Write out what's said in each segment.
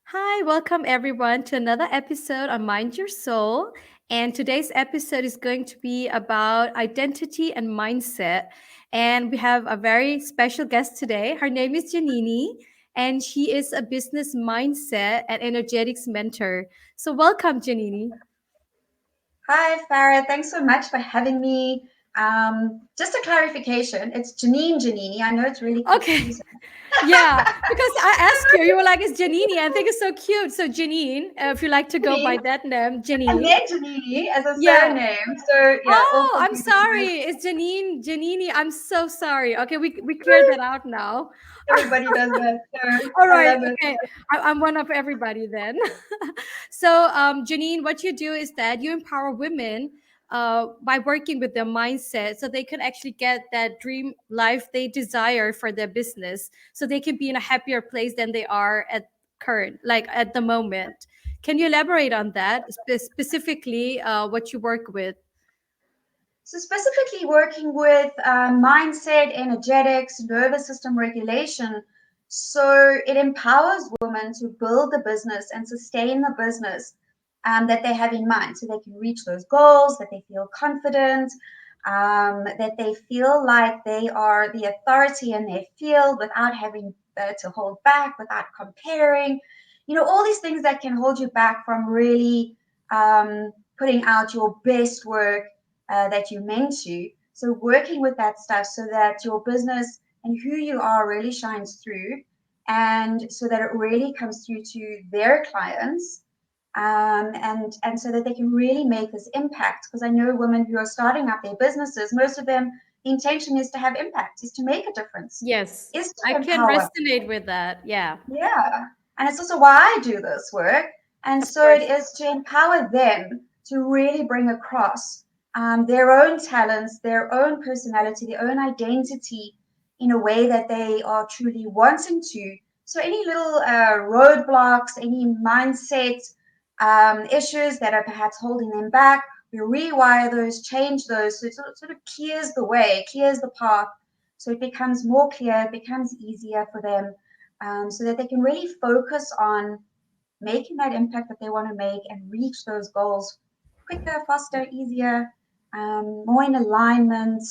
Hi, welcome everyone to another episode on Mind Your Soul. And today's episode is going to be about identity and mindset. And we have a very special guest today. Her name is Janine, and she is a business mindset and energetics mentor. So, welcome, Janine. Hi, Farah. Thanks so much for having me. Just a clarification, it's Janine. I know it's really Okay. confusing. Yeah, because I asked you, you were like, it's Janine. I think it's so cute. So, Janine, if you like to go by Janine, that name, and Janine. then Janine as a Yeah. surname. So yeah, all Oh, I'm confusing. sorry. It's Janine. Janini. I'm so sorry. Okay, we cleared that out now. Everybody does that. So All I right. love it. Okay. I'm one of everybody then. So, Janine, what you do is that you empower women by working with their mindset so they can actually get that dream life they desire for their business so they can be in a happier place than they are at current, like at the moment. Can you elaborate on that specifically what you work with? So specifically working with mindset, energetics, nervous system regulation. So it empowers women to build the business and sustain the business that they have in mind so they can reach those goals, that they feel confident, that they feel like they are the authority in their field without having to hold back, without comparing. All these things that can hold you back from really putting out your best work that you're meant to. So working with that stuff so that your business and who you are really shines through, and so that it really comes through to their clients, and so that they can really make this impact. Because I know women who are starting up their businesses, most of them, the intention is to have impact, is to make a difference, Yes, is I to can empower. resonate with that. Yeah, Yeah. And it's also why I do this work. And of so it course. is to empower them to really bring across their own talents, their own personality, their own identity in a way that they are truly wanting to. So any little roadblocks, any mindset issues that are perhaps holding them back, we rewire those, change those. So it sort of clears the way, clears the path. So it becomes more clear, it becomes easier for them so that they can really focus on making that impact that they want to make and reach those goals quicker, faster, easier, more in alignment.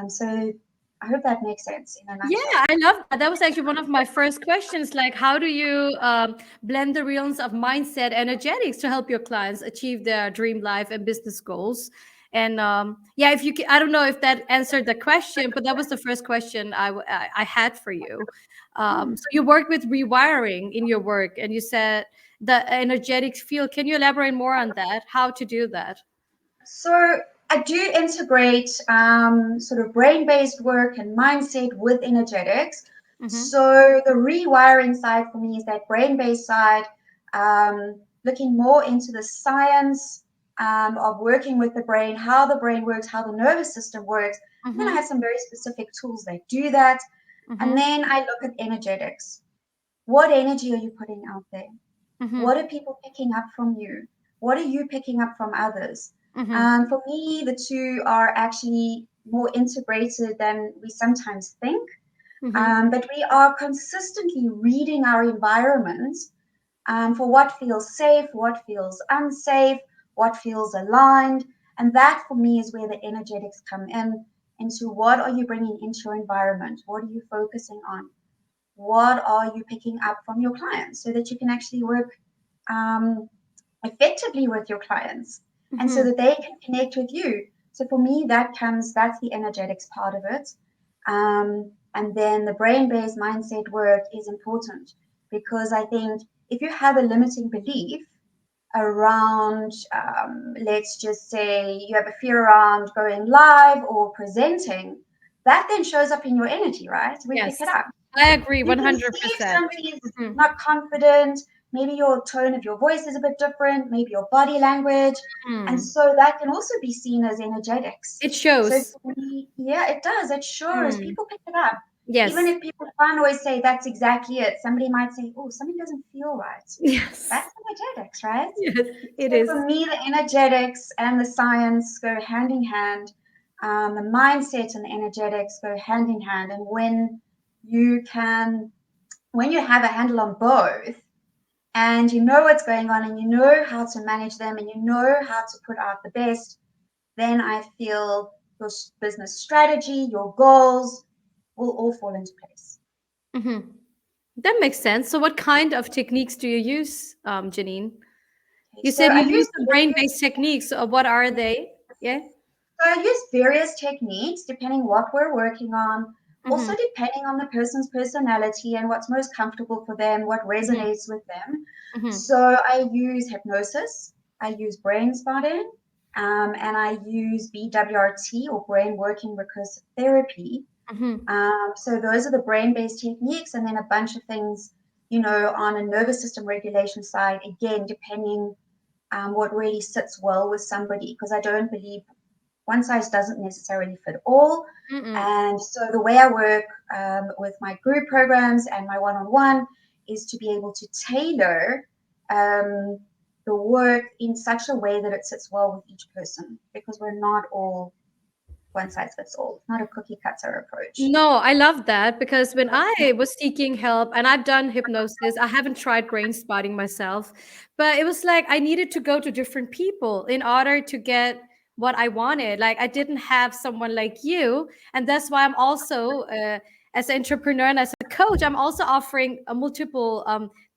So I hope that makes sense in a Yeah, nutshell. I love that. That was actually one of my first questions. Like, how do you blend the realms of mindset energetics to help your clients achieve their dream life and business goals? And yeah, if you, I don't know if that answered the question, but that was the first question I had for you. Hmm. So you work with rewiring in your work, and you said the energetic field. Can you elaborate more on that? How to do that? So I do integrate sort of brain-based work and mindset with energetics. Mm-hmm. So the rewiring side for me is that brain-based side, looking more into the science of working with the brain, how the brain works, how the nervous system works. And then I Mm-hmm. have some very specific tools that do that. And Mm-hmm. then I look at energetics. What energy are you putting out there? Mm-hmm. What are people picking up from you? What are you picking up from others? Mm-hmm. And for me, the two are actually more integrated than we sometimes think. Mm-hmm. But we are consistently reading our environment for what feels safe, what feels unsafe, what feels aligned. And that for me is where the energetics come in into what are you bringing into your environment? What are you focusing on? What are you picking up from your clients so that you can actually work um, effectively with your clients and so Mm-hmm. that they can connect with you. So for me, that's the energetics part of it. And then the brain based mindset work is important because I think if you have a limiting belief around, let's just say you have a fear around going live or presenting, that then shows up in your energy, right? So we pick it Yes, up. I agree You can see if 100%. somebody is Mhm. not confident, maybe your tone of your voice is a bit different, maybe your body language. And Mm. so that can also be seen as energetics. It So shows. for me, yeah, it does. It shows. Mm. People pick it up. Even Yes. if people can't always say that's exactly it, somebody might say, oh, something doesn't feel right. Yes. That's energetics, right? Yes, it So is. for me, the energetics and the science go hand in hand. The mindset and the energetics go hand in hand. And you can when you have a handle on both, and you know what's going on and you know how to manage them and you know how to put out the best, then I feel your business strategy, your goals will all fall into place. Hmm. That makes sense. So, what kind of techniques do you use, Janine? Okay, You so said I you use use some brain-based techniques. What are they? Yeah. So I use various techniques depending what we're working on, also Mm-hmm. depending on the person's personality and what's most comfortable for them, what Mm-hmm. resonates with them. Mm-hmm. So I use hypnosis, I use brain spotting, and I use BWRT or brain working recursive therapy. Mm-hmm. So those are the brain-based techniques, and then a bunch of things, on a nervous system regulation side, again, depending what really sits well with somebody, because I don't believe one size doesn't necessarily fit all. Mm-mm. And so the way I work with my group programs and my one-on-one is to be able to tailor um, the work in such a way that it sits well with each person, because we're not all one size fits all. It's not a cookie cutter approach. No, I love that because when I was seeking help and I've done hypnosis, I haven't tried brain spotting myself, but it was like I needed to go to different people in order to get what I wanted. Like I didn't have someone like you, and that's why I'm also as an entrepreneur and as a coach, I'm also offering multiple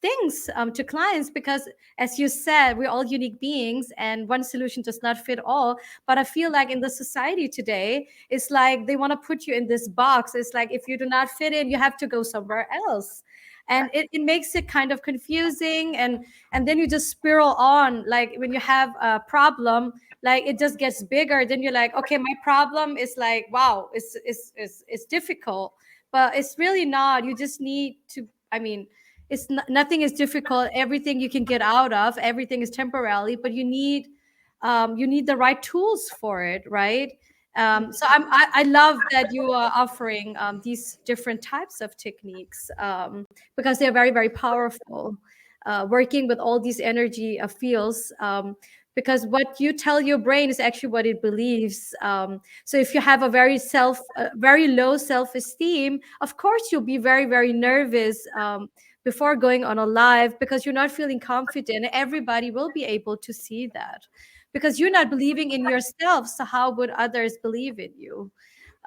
things to clients because, as you said, we're all unique beings, and one solution does not fit all. But I feel like in the society today, it's like they want to put you in this box. It's like if you do not fit in, you have to go somewhere else. And it makes it kind of confusing, and then you just spiral on. Like when you have a problem, like it just gets bigger. Then you're like, okay, my problem is like, wow, it's difficult, but it's really not. You just need to, I mean, nothing is difficult. Everything you can get out of, everything is temporarily, but you need the right tools for it, right? So I love that you are offering these different types of techniques because they're very, very powerful. Working with all these energy fields, because what you tell your brain is actually what it believes. So if you have a very low self-esteem, of course you'll be very, very nervous before going on a live because you're not feeling confident. Everybody will be able to see that because you're not believing in yourself. So how would others believe in you?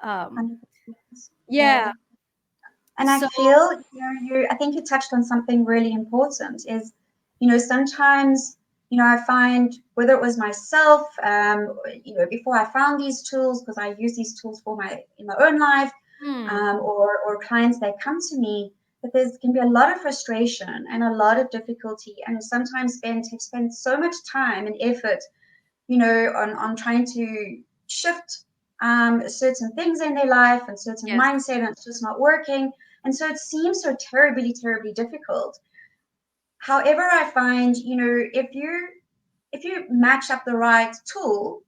Um, 100%. yeah. Yeah. And I So, feel, I think you touched on something really important is, sometimes, I find whether it was myself, before I found these tools, because I use these tools in my own life, hmm, or clients that come to me, that there's can be a lot of frustration and a lot of difficulty, and sometimes have spent so much time and effort on trying to shift certain things in their life and certain yes. mindset, and it's just not working. And so it seems so terribly, terribly difficult. However, I find, if you match up the right tool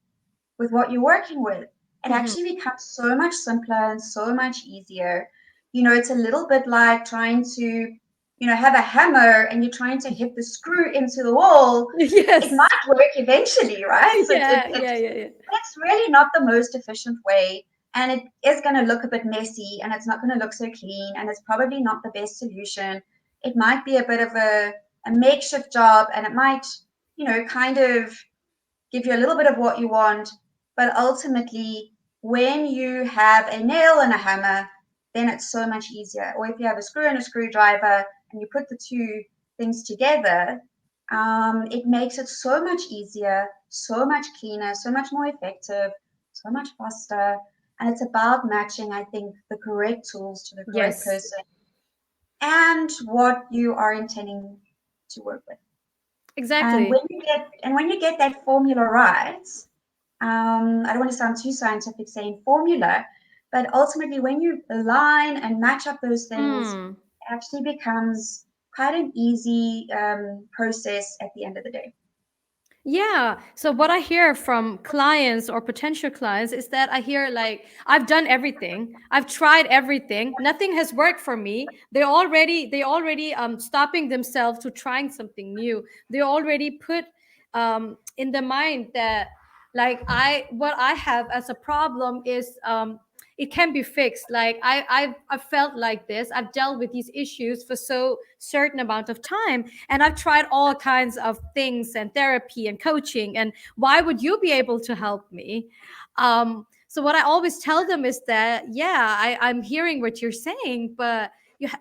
with what you're working with, it Hmm. actually becomes so much simpler and so much easier. It's a little bit like trying to, have a hammer and you're trying to hit the screw into the wall. It Yes. might work eventually, right? So Yeah, yeah, yeah, yeah. it's really not the most efficient way. And it is going to look a bit messy and it's not going to look so clean. And it's probably not the best solution. It might be a bit of a makeshift job, and it might, kind of give you a little bit of what you want, but ultimately, when you have a nail and a hammer, then it's so much easier. Or if you have a screw and a screwdriver and you put the two things together, it makes it so much easier, so much cleaner, so much more effective, so much faster. And it's about matching, I think, the correct tools to the correct Yes, person and what you are intending to work with. And exactly. when you get that formula right, I don't want to sound too scientific saying formula, but ultimately, when you align and match up those things, Hmm. it actually becomes quite an easy process at the end of the day. Yeah. So what I hear from clients or potential clients is that I hear like I've done everything. I've tried everything. Nothing has worked for me. They already stopping themselves to trying something new. They already put in the mind that like I what I have as a problem is it can be fixed. Like I've felt like this. I've dealt with these issues for so certain amount of time, and I've tried all kinds of things and therapy and coaching. And why would you be able to help me? So what I always tell them is that, yeah, I'm hearing what you're saying, but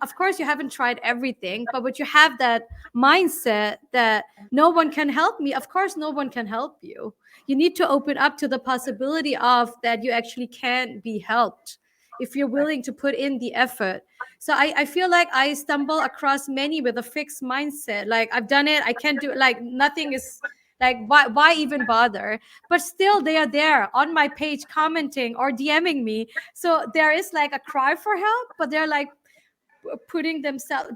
of course you haven't tried everything. But what you have that mindset that no one can help me, of course no one can help you. You need to open up to the possibility of that you actually can be helped if you're willing to put in the effort. So I feel like I stumble across many with a fixed mindset, like I've done it, I can't do it, like nothing is, like why even bother? But still they are there on my page commenting or DMing me. So there is like a cry for help, but they're like putting themselves.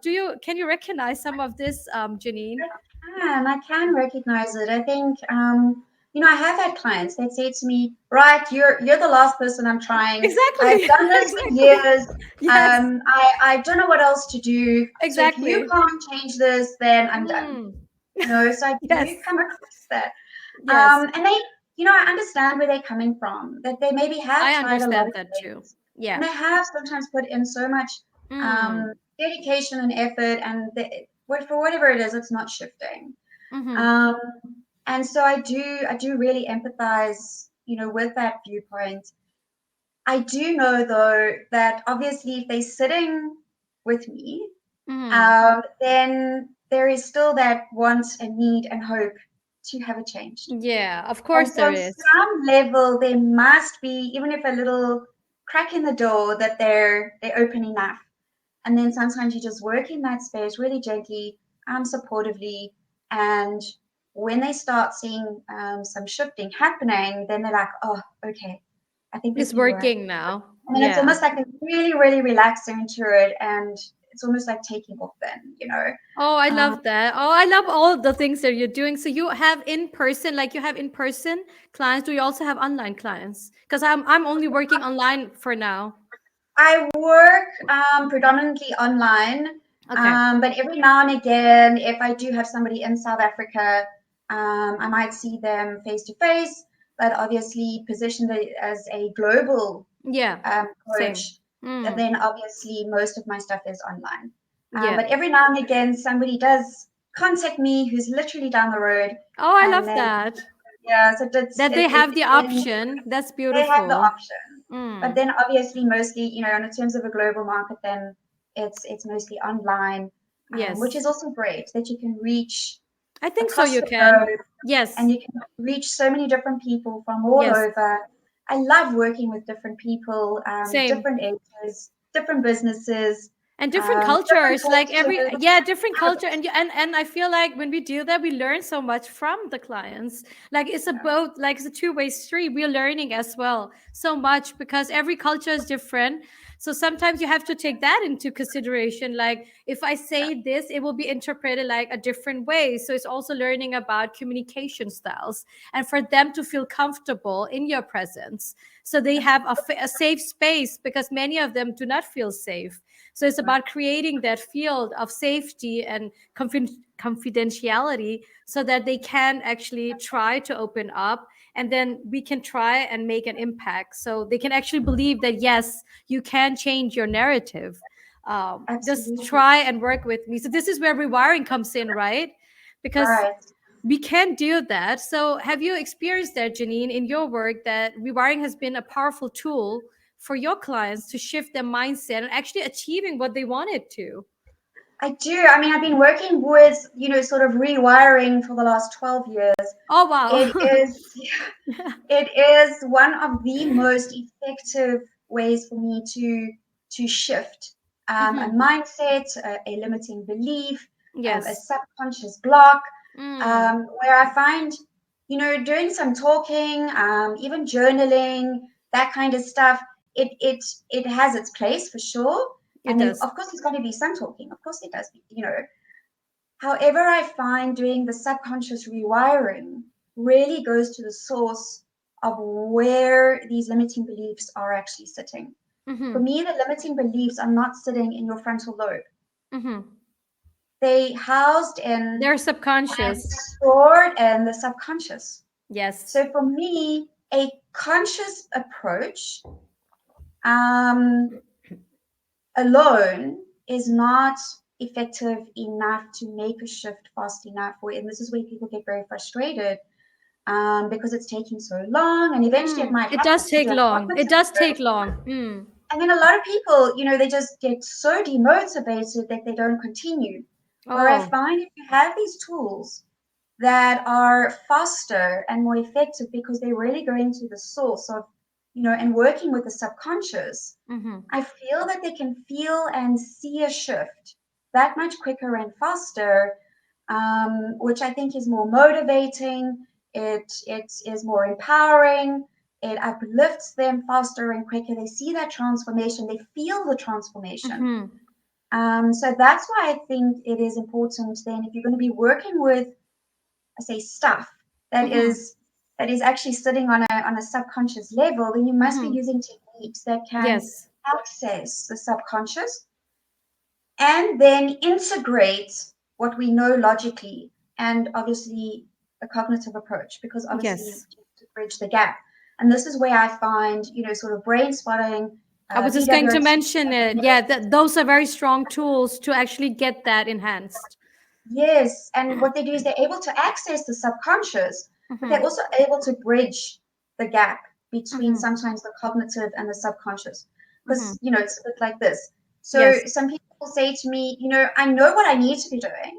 Can you recognize some of this, Janine? I can recognize it. I think, I have had clients that say to me, "Right, you're the last person I'm trying. I've Exactly. done this for Exactly. years. Yes, I don't know what else to do. So if you exactly. can't change this, then I'm done." Mm. So I do Yes, come across that. yes, And they, I understand where they're coming from. That they maybe have I tried a lot understand of that too. things, and Yeah. they have sometimes put in so much Mm. dedication and effort, and for whatever it is, it's not shifting. Mm-hmm. Um, and so I do really empathize, with that viewpoint. I do know though that obviously if they're sitting with me, Mm. then there is still that want and need and hope to have it changed. Yeah, of And course so there on is. some level, there must be, even if a little crack in the door, that they're open enough. And then sometimes you just work in that space really gently, supportively. And when they start seeing some shifting happening, then they're like, oh, okay, I think we It's can work. working now. And then it's Yeah. almost like a really, really relaxing into it. And it's almost like taking off then. Oh, I Um, love that. Oh, I love all the things that you're doing. So you have in person, like you have in person clients. Do you also have online clients? Because I'm only working online for now. I work predominantly online, Okay. but every now and again, if I do have somebody in South Africa, I might see them face to face, but obviously positioned as a global Yeah. Same. coach, Mm. then obviously most of my stuff is online. Yeah. But every now and again, somebody does contact me who's literally down the road, Oh, I and love then that. yeah, so That they it have the depends. option. That's They have the beautiful. option. But Mm. then obviously mostly, in terms of a global market, then it's mostly online, which Yes. is also great that you can reach I think so across you the can. globe and Yes. you can reach so many different people from all Yes. over. I love working with different people, Same. different ages, different businesses, And different different cultures, like every, cultures. yeah, different Love culture. it. And I feel like when we do that, we learn so much from the clients. Like it's a both, like it's a two-way street. We're learning as well so much because every culture is different. So sometimes you have to take that into consideration. Like if I say this, it will be interpreted like a different way. So it's also learning about communication styles and for them to feel comfortable in your presence, so they have a safe space, because many of them do not feel safe. So it's about creating that field of safety and confidentiality, so that they can actually try to open up, and then we can try and make an impact, so they can actually believe that yes, you can change your narrative. Just Absolutely. try and work with me. So this is where rewiring comes in, right? Because Right. we can do that. So have you experienced that, Janine, in your work, that rewiring has been a powerful tool for your clients to shift their mindset and actually achieving what they wanted to? I do. I mean, I've been working with, sort of rewiring for the last 12 years. Oh It wow. is it is one of the most effective ways for me to shift a Hmm. mindset, a limiting belief, a Yes. subconscious block, Mm. where I find, doing some talking, even journaling, that kind of stuff. It has its place for sure, It and then does. of course there's got to be some talking. Of course it does. However, I find doing the subconscious rewiring really goes to the source of where these limiting beliefs are actually sitting. For Hmm. me, the limiting beliefs are not sitting in your frontal lobe. Hmm. They housed in They're and subconscious. stored in the subconscious. Yes. So for me, a conscious approach um, alone is not effective enough to make a shift fast enough. And this is where people get very frustrated because it's taking so long, and eventually it might It happen does to take do a long. It cognitive does take shift. long. And then a lot of people, they just get so demotivated that they don't continue. Where I Oh. find if you have these tools that are faster and more effective because they're really going to the source of, and working with the subconscious, Mm-hmm. I feel that they can feel and see a shift that much quicker and faster, which I think is more motivating. It is more empowering. It uplifts them faster and quicker. They see that transformation. They feel the transformation. Mm-hmm. So that's why I think it is important then if you're going to be working with, I say, stuff that Mm-hmm. is that is actually sitting on a subconscious level, then you must be Mm-hmm. using techniques that can Yes. access the subconscious and then integrate what we know logically and obviously a cognitive approach, because obviously Yes. to bridge the gap. And this is where I find, sort of brain spotting, I was just going to BWRT. mention it. Yeah, those are very strong tools to actually get that enhanced. Yes, and what they do is they're able to access the subconscious, but they're Mm-hmm. also able to bridge the gap between Mm-hmm. sometimes the cognitive and the subconscious. Mm-hmm. Because, it's a bit like this. So Yes. some people say to me, I know what I need to be doing.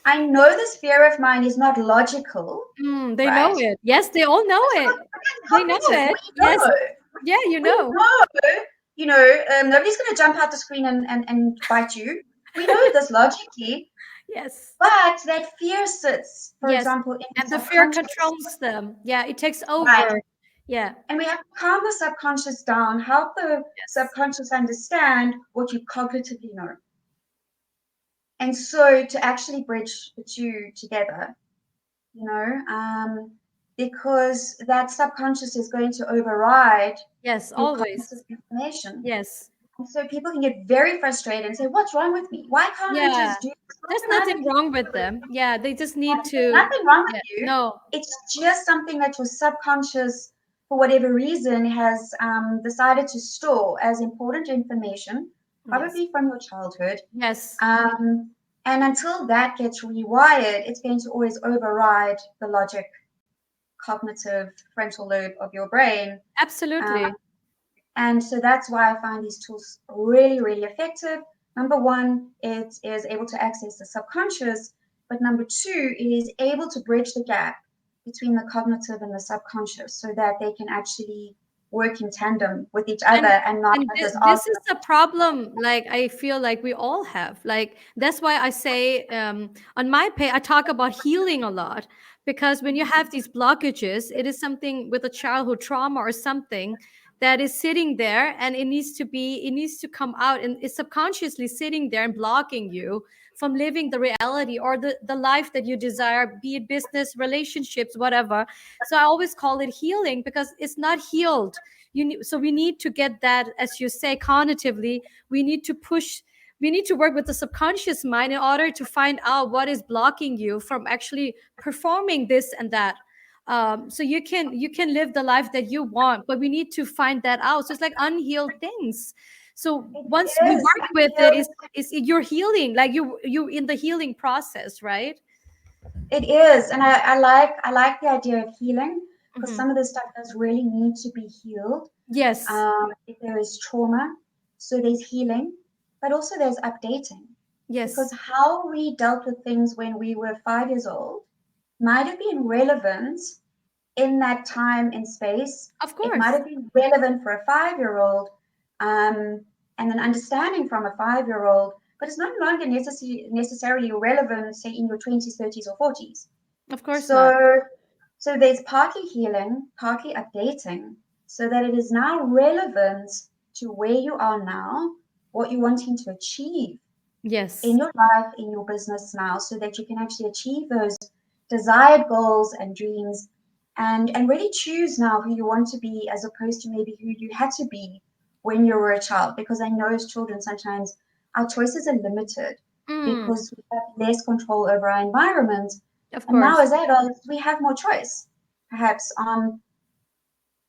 I know this fear of mine is not logical, They right? know it. Yes, they all know it. That's They know cognitive. it. We Yes. know. Yeah, you We know. know. Nobody's going to jump out the screen and bite you. We know this logically, Yes. but that fear sits, for Yes. example, in the And the fear subconscious. controls them. Yeah, it takes Right. over. Yeah. And we have to calm the subconscious down, help the Yes. subconscious understand what you cognitively know. And so to actually bridge the two together, you know, um, because that subconscious is going to override Yes, your always. cognitive information. Yes. And so people can get very frustrated and say, what's wrong with me? Why can't I Yeah. just do this? Why There's can other nothing people wrong with do it? them. Yeah, they just need There's to. nothing wrong with Yeah. you. No. It's just something that your subconscious, for whatever reason, has decided to store as important information, Yes. probably from your childhood. Yes. Um, and until that gets rewired, it's going to always override the logic, cognitive frontal lobe of your brain. Uh, Absolutely. and so that's why I find these tools really, really effective. Number one, it is able to access the subconscious. But number two, it is able to bridge the gap between the cognitive and the subconscious so that they can actually work in tandem with each other and and not and have this this is argument. a problem, like I feel like we all have, like that's why I say, on my page I talk about healing a lot, because when you have these blockages, it is something with a childhood trauma or something that is sitting there, and it needs to come out, and it's subconsciously sitting there and blocking you from living the reality or the life that you desire, be it business, relationships, whatever. So I always call it healing, because it's not healed. So we need to get that, as you say, cognitively. We need to push, we need to work with the subconscious mind in order to find out what is blocking you from actually performing this and that. So you can live the life that you want, but we need to find that out. So it's like unhealed things. So It once we is. work with it, is you're healing, like you in the healing process, right? It is, and I like the idea of healing because Hmm. some of this stuff does really need to be healed. Yes. If there is trauma, so there's healing, but also there's updating because Yes. how we dealt with things when we were 5 years old might have been relevant in that time and space. Of It might course. have been relevant for a 5 year old, um, and an understanding from a 5 year old, but it's no longer necessarily relevant, say, in your 20s, 30s, or 40s. Of course not. So, so there's partly healing, partly updating, so that it is now relevant to where you are now, what you're wanting to achieve in Yes. your life, in your business now, so that you can actually achieve those desired goals and dreams, and really choose now who you want to be as opposed to maybe who you had to be when you were a child. Because I know as children sometimes our choices are limited Mm, because we have less control over our environment. of And now course. as adults we have more choice, perhaps,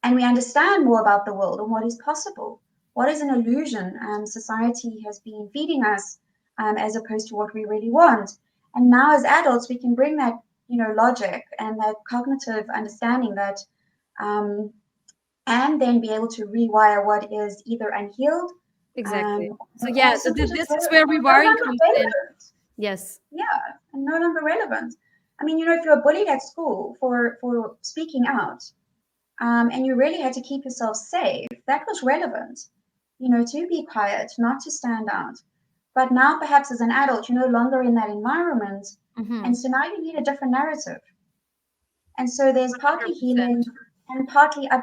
and we understand more about the world and what is possible. what is an illusion society has been feeding us, as opposed to what we really want. And now as adults, we can bring that, logic and that cognitive understanding that, um, and then be able to rewire what is either unhealed, Exactly. So or yeah, simply just this is where no rewiring longer comes in. relevant. Yes. Yeah, and no longer relevant. I mean, if you're bullied at school for speaking out, and you really had to keep yourself safe, that was relevant, to be quiet, not to stand out. But now, perhaps as an adult, you're no longer in that environment, Mm-hmm. and so now you need a different narrative. And so there's partly 100%. healing and partly I love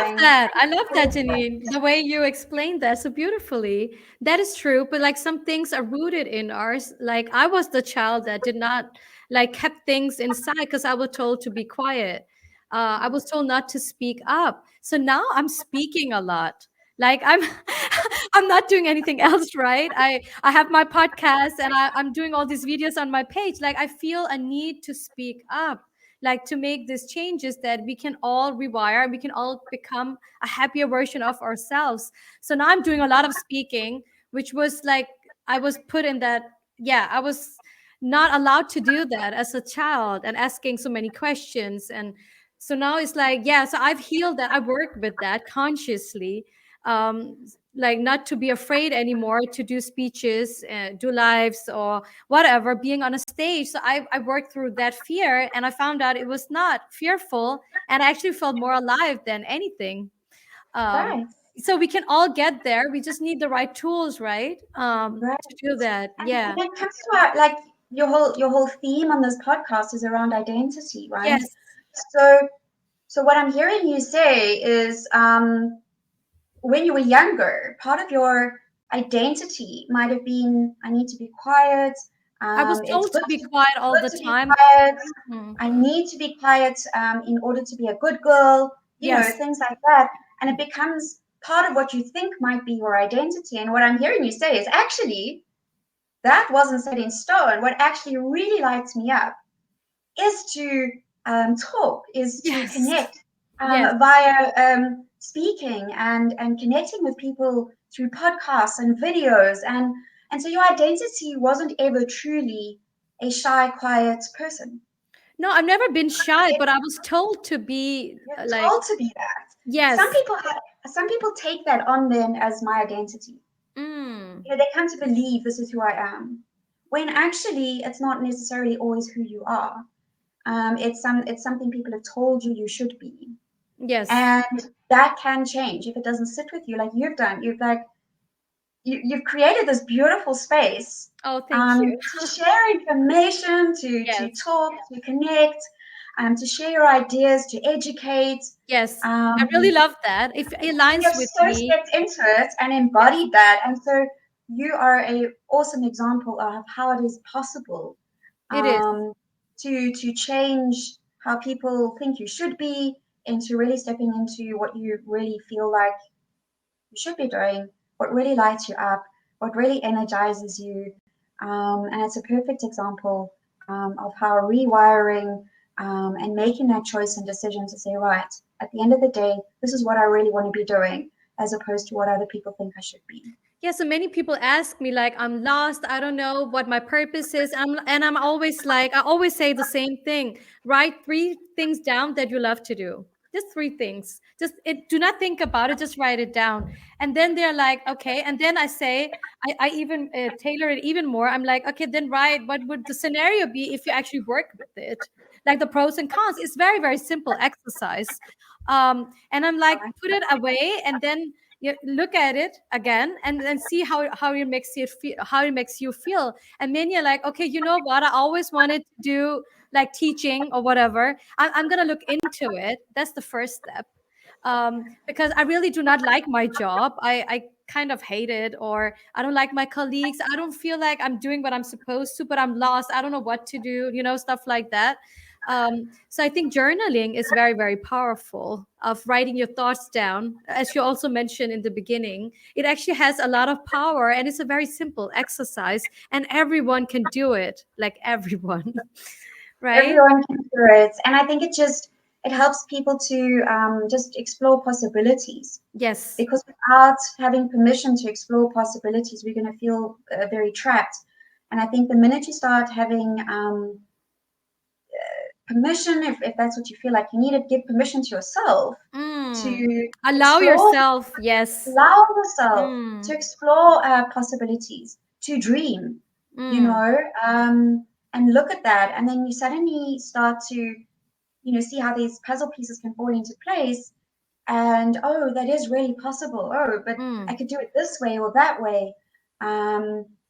updating. that. I love that, Janine. The way you explained that so beautifully. That is true. But like some things are rooted in ours. Like I was the child that did not like kept things inside because I was told to be quiet. I was told not to speak up. So now I'm speaking a lot. Like I'm I'm not doing anything else, right? I have my podcast and I'm doing all these videos on my page. Like I feel a need to speak up, like to make these changes that we can all rewire, we can all become a happier version of ourselves. So now I'm doing a lot of speaking, which was like I was put in that, yeah, I was not allowed to do that as a child and asking so many questions. And so now it's like, yeah, so I've healed that. I work with that consciously, um like not to be afraid anymore to do speeches, do lives or whatever, being on a stage. So I worked through that fear and I found out it was not fearful, and I actually felt more alive than anything. um Right, so we can all get there, we just need the right tools, right, right. to do that. And Yeah. that comes to our, like, your whole theme on this podcast is around identity, right? Yes. So so what I'm hearing you say is, when you were younger, part of your identity might have been, I need to be quiet. I was It's told to good be to quiet all good the to be time. quiet. Mhm. I need to be quiet, in order to be a good girl. Yes. Things like that, and it becomes part of what you think might be your identity. And what I'm hearing you say is actually that wasn't set in stone. What actually really lights me up is to, talk, is to Yes. connect, Yes. via, speaking and connecting with people through podcasts and videos. And so your identity wasn't ever truly a shy, quiet person. No, I've never been shy, but It's, I was told to be you're like, told to be that. Some yes. people have, some people take that on then as my identity. Mm. They come to believe this is who I am, when actually it's not necessarily always who you are. It's something people have told you you should be, Yes. and that can change if it doesn't sit with you like you've done. You've created this beautiful space, Oh, thank you. to share information, to Yes. talk, to connect, to share your ideas, to educate. Yes. I really Um, love that. If it and you've aligns with so me, stepped into it and yes, embodied that, and so you are a awesome example of how it is possible, it is. um, to change how people think you should be, into really stepping into what you really feel like you should be doing, what really lights you up, what really energizes you. And it's a perfect example, of how rewiring, and making that choice and decision to say, right, at the end of the day, this is what I really want to be doing, as opposed to what other people think I should be. Yeah, so many people ask me like I'm lost, I don't know what my purpose is. I'm always like I always say the same thing. Write three things down that you love to do. Just three things. Just it do not think about it, just write it down. And then they're like, okay. And then I say I even tailor it even more. I'm like, okay, then write what would the scenario be if you actually work with it? Like the pros and cons. It's very, very simple exercise. And I'm like, put it away and then you look at it again and then see how it makes you feel, how it makes you feel. And then you're like, okay, you know what, I always wanted to do like teaching or whatever. I'm gonna look into it. That's the first step. Because I really do not like my job. I kind of hate it, or I don't like my colleagues. I don't feel like I'm doing what I'm supposed to, but I'm lost. I don't know what to do, stuff like that. So I think journaling is very, very powerful, of writing your thoughts down. As you also mentioned in the beginning, it actually has a lot of power and it's a very simple exercise and everyone can do it, like everyone, right? Everyone can do it, and I think it helps people to just explore possibilities, Yes. because without having permission to explore possibilities, we're going to feel very trapped. And I think the minute you start having permission, if that's what you feel like you need, to give permission to yourself Mm. to Allow explore, yourself. Yes. allow yourself to Mm. explore possibilities, to dream, you Mm. know, and look at that. And then you suddenly start to, see how these puzzle pieces can fall into place. And oh, that is really possible. Oh, but Mm. I could do it this way or that way.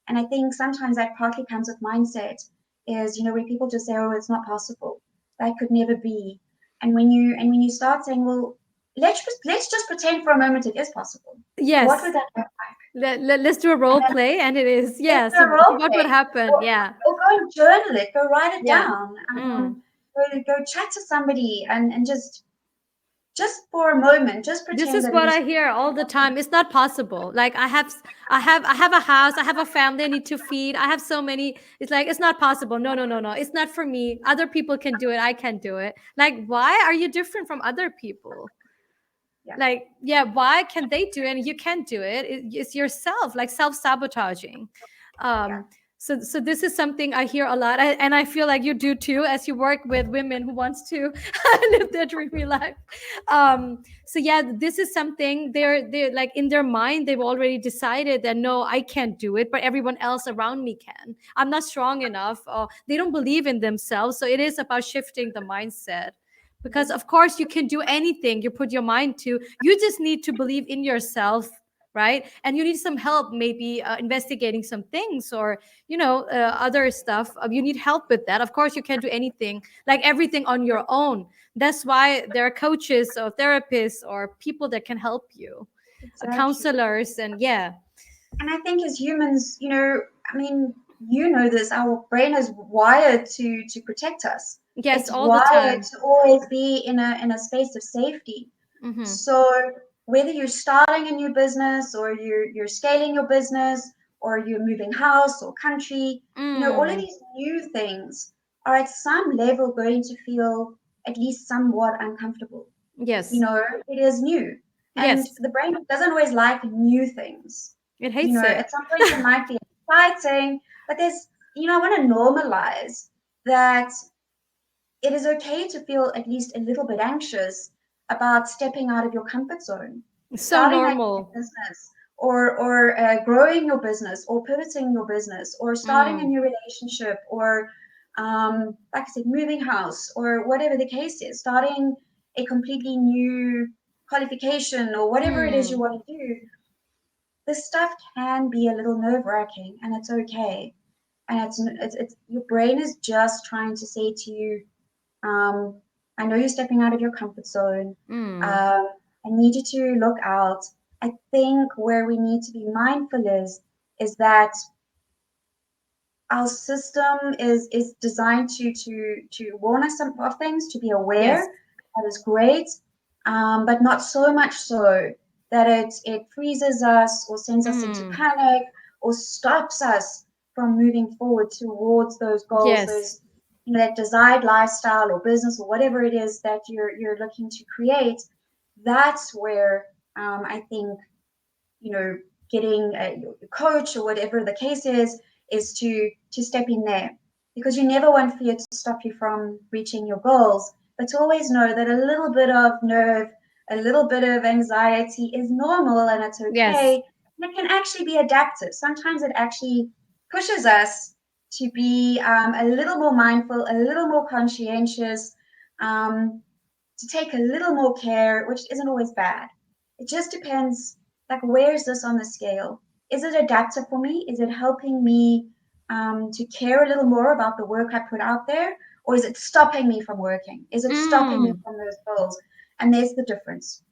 And I think sometimes that partly comes with mindset, is, where people just say, oh, it's not possible, that could never be. And when you start saying, well, let's just pretend for a moment it is possible. What would Yes. that look like? Let's do a And role then play, and it is, let's yeah. do a So role what would play, happen? or, Yeah. or go and journal it, go write it Yeah. down, Mm. go chat to somebody, and just for a moment, just This pretend is that it what is I hear all the possible. time. It's not possible. Like I have a house, I have a family I need to feed. I have so many. It's like it's not possible. No, no, no, no. It's not for me. Other people can do it. I can't do it. Like, why are you different from other people? Yeah, Like, yeah, why can they do it and you can't do it? It's yourself, like self-sabotaging. yeah, um so this is something I hear a lot, and I feel like you do too, as you work with women who wants to live their dreamy life. So yeah, this is something they're like, in their mind they've already decided that no, I can't do it, but everyone else around me can. I'm not strong enough, or they don't believe in themselves. So it is about shifting the mindset, because yes, of course you can do anything you put your mind to. You just need to believe in yourself, right? And you need some help, maybe investigating some things, or other stuff. You need help with that. Of course you can't do anything, like everything on your own. That's why there are coaches or therapists or people that can help you, exactly. counselors, and yeah. And I think as humans, I mean, this, our brain is wired to protect us. Yes, It's all the wired time. to always be in a space of safety. Mm-hmm. So whether you're starting a new business, or you're scaling your business, or you're moving house or country, all of Mm. these new things are at some level going to feel at least somewhat uncomfortable. Yes. It is new. And Yes, the brain doesn't always like new things. it hates it. At some point it might be exciting, but I want to normalize that it is okay to feel at least a little bit anxious about stepping out of your comfort zone, So starting that new normal. business, or growing your business, or pivoting your business, or starting a Mm. new relationship, or like I said, moving house, or whatever the case is, starting a completely new qualification, or whatever it is you Mm. want to do. This stuff can be a little nerve-wracking, and it's okay. And it's your brain is just trying to say to you, um, I know you're stepping out of your comfort zone. Mm. Um, I need you to look out. I think where we need to be mindful is that our system is designed to warn us of things, to be Yes. aware. That is great, but not so much so that it freezes us, or sends us into Mm. panic, or stops us from moving forward towards those goals, Yes. those that desired lifestyle or business, or whatever it is that you're looking to create. That's where I think getting your coach, or whatever the case is to step in there, because you never want fear to stop you from reaching your goals, but to always know that a little bit of nerve, a little bit of anxiety is normal, and it's Yes. okay. And it can actually be adaptive. Sometimes it actually pushes us to be a little more mindful, a little more conscientious, um, to take a little more care, which isn't always bad. It just depends, like, where is this on the scale? Is it adaptive for me? Is it helping me to care a little more about the work I put out there? Or is it stopping me from working? Is it stopping me Mm. from those goals? And there's the difference.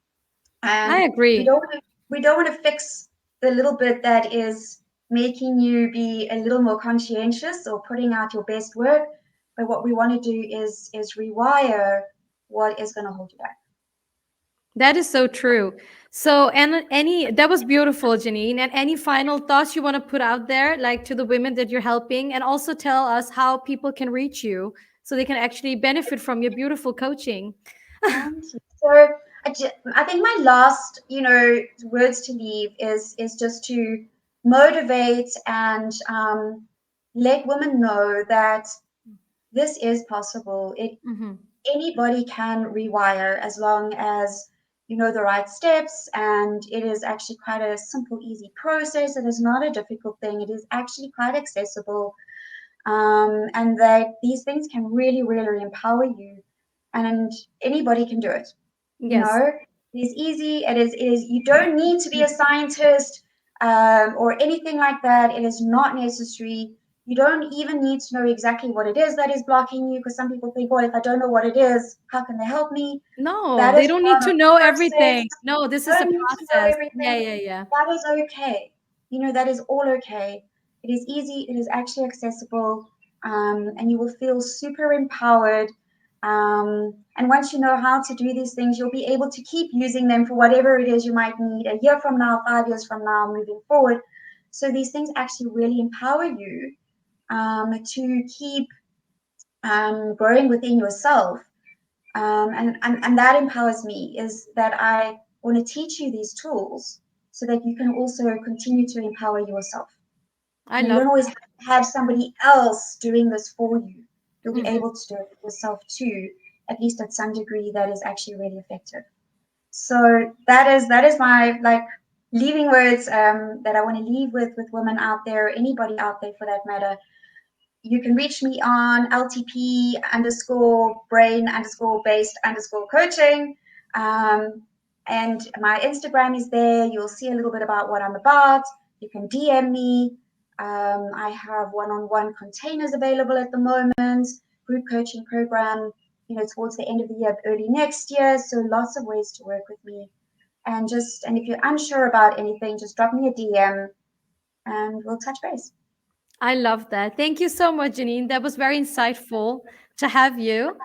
I And we agree. don't wanna, we don't want to fix the little bit that is making you be a little more conscientious, or putting out your best work. But what we want to do is rewire what is going to hold you back. That is so true. So, and any that was beautiful, Janine. And any final thoughts you want to put out there, like to the women that you're helping, and also tell us how people can reach you so they can actually benefit from your beautiful coaching. Thank you. So I think my last, words to leave is just to motivate and let women know that this is possible. Mm-hmm. Anybody can rewire as long as you know the right steps, and it is actually quite a simple, easy process. It is not a difficult thing. It is actually quite accessible, and that these things can really, really empower you, and anybody can do it. You Yes. know, it is easy. It is. You don't need to be a scientist or anything like that. It is not necessary. You don't even need to know exactly what it is that is blocking you, because some people think, well, if I don't know what it is, how can they help me? No, That they is don't need part of to the know process. everything. No, this You is a don't need to know process. Yeah, everything. yeah, yeah. That is okay. That is all okay. It is easy, it is actually accessible, and you will feel super empowered. And once you know how to do these things, you'll be able to keep using them for whatever it is you might need a year from now, 5 years from now, moving forward. So these things actually really empower you to keep growing within yourself, and that empowers me, is that I want to teach you these tools so that you can also continue to empower yourself. I You love don't always have somebody else doing this for you. You'll be that. able to do it yourself too, at least at some degree. That is actually really effective. So that is my like leaving words, that I want to leave with women out there, anybody out there for that matter. You can reach me on LTP underscore brain underscore based underscore coaching. Um, and my Instagram is there. You'll see a little bit about what I'm about. You can DM me. I have one-on-one containers available at the moment, group coaching program, towards the end of the year, early next year. So lots of ways to work with me. And if you're unsure about anything, just drop me a DM and we'll touch base. I love that. Thank you so much, Janine. That was very insightful to have you.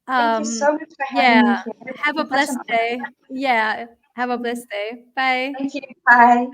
Thank you Um, so much for having yeah. me here. Have a It's such blessed an day. Yeah. Have a honor. blessed day. Bye. Thank you. Bye.